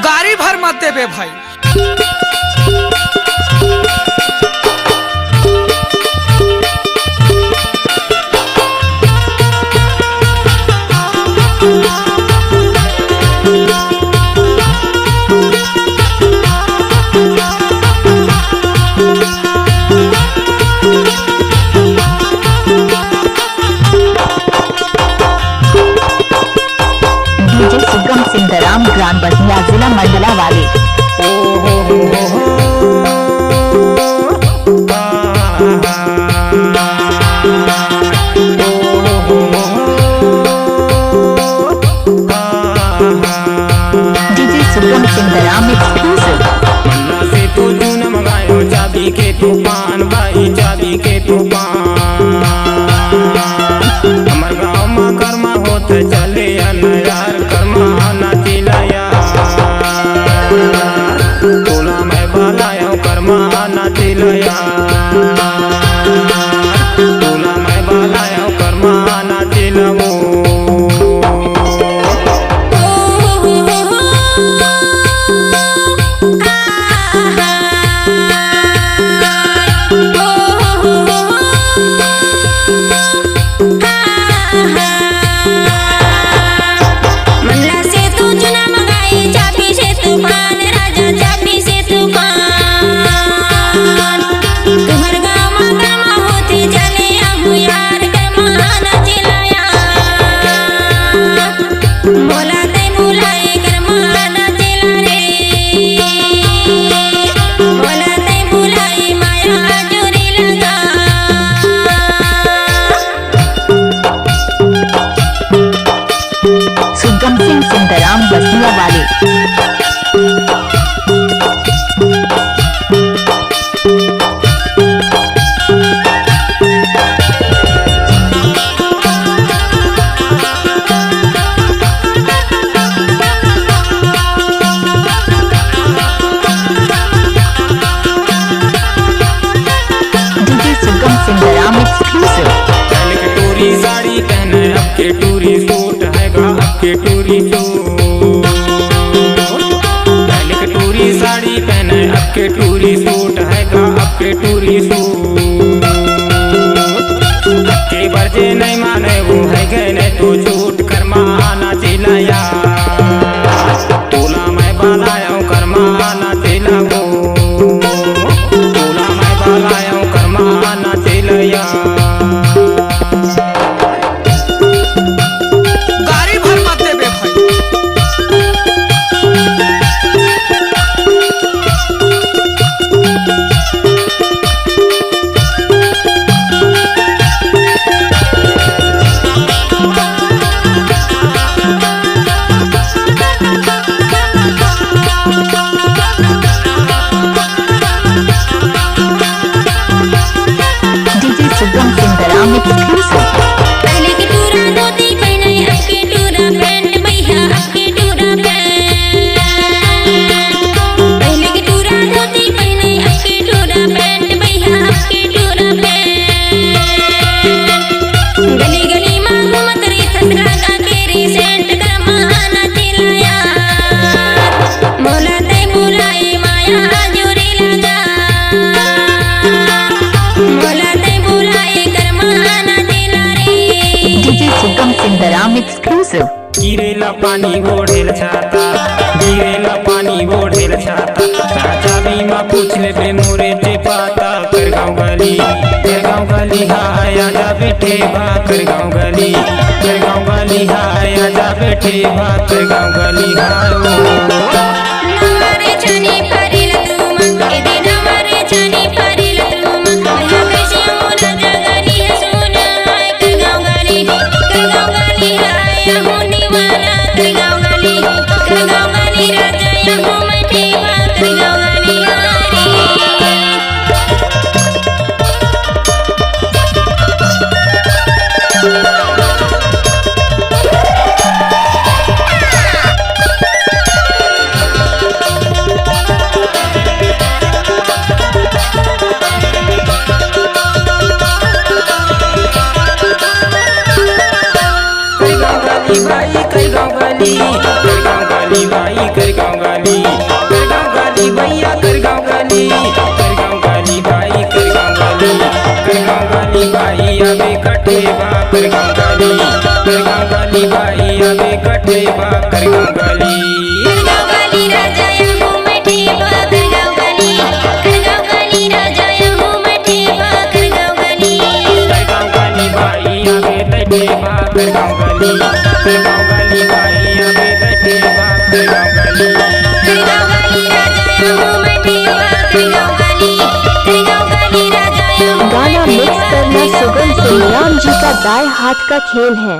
गाड़ी भर मत देबे भाई। डीजे सुगम सिंधराम ग्राम बसिया जिला मंडला वाले। डीजे सुगम सिंधराम एक्सक्लूसिव। मन्ना से तू जून मंगायो चाबी के तूफान भाई, चाबी के तूफान। हमर गाँव में कर्मा होत चले यार, कर्मा नाची लाया तोला मैं बालायो, कर्मा नाची लाया तोला मैं बालायो, कर्मा नाची लवो। सुगम सिंह सिंधराम बसिया वाले। डीजे सुगम सिंधराम एक्सक्लूसिव। पहले के टूरी साड़ी पहने, अब के टूरी सूट हैगा, अब के टूरी सूट। पहले के टूरी साड़ी पहने, अब के टूरी सूट हैगा, अब के टूरी सूट। अब के बरजे नहीं माने वो है गए नहीं तो झूठ, कर्मा आना चिल्लाया तोला मैं बालाया, कर्मा आना चिल्ला वो तोला मैं बालाया, कर्मा आना चिल्लाया। गाड़ी भर मत देबे भाई। डीजे सुगम सिंधराम एक्सक्लूसिव। पहले की टूरा धोती पहने, अब की टूरा पैंट भैया, अब की टूरा पैंट। पहले की टूरा धोती पहने, अब की टूरा पैंट भैया, अब की टूरा पैंट। गली गली में घूमत रही थसरा का केरी सेंट, कर्मा आना चिल्लाया मोला ते बुलाए माया जोरी लगा, मोला ते बुलाए कर्मा आना चिल्ला रे। डीजे सुगम सिंधराम एक्सक्लूसिव। गिरेला पानी ओढ़ेल छाता, गिरेला पानी ओढ़ेल छाता। चाचा बीमा पूछ ले बे मोरे जे पाता, कर गाँव गली हाय आजा बैठे भा, कर गाँव गली हाय आजा बैठे भा, कर गाँव गली हाय हमारे छानी पारिल तुम ए दिन, हमारे छानी पारिल तुम भैया कैसे मोरा जगली है सोना है, कर गाँव गली हाय होने वाला, कर गाँव गली राजा हो मैं ठेवा, कर गाँव गली हारी। भाई कर गाँव गाली भाई कर गाँव गाली। बाई आवे कटे बा कर गाँव गली बाई आवे कटे बा कर गाँव गली। गाँव गली राजा यहू मठे बा कर गाँव गली राजा यहू मठे बा कर गाँव गली बाई आवे तटे बा कर गाँव गली बाई आवे तटे बा कर गाँव गली। गाँव गली राजा यहू मठे बा कर गाँव गली राजा यहू गाना मिक्स करना सुगम सिंह राम जी का दाएं हाथ का खेल है।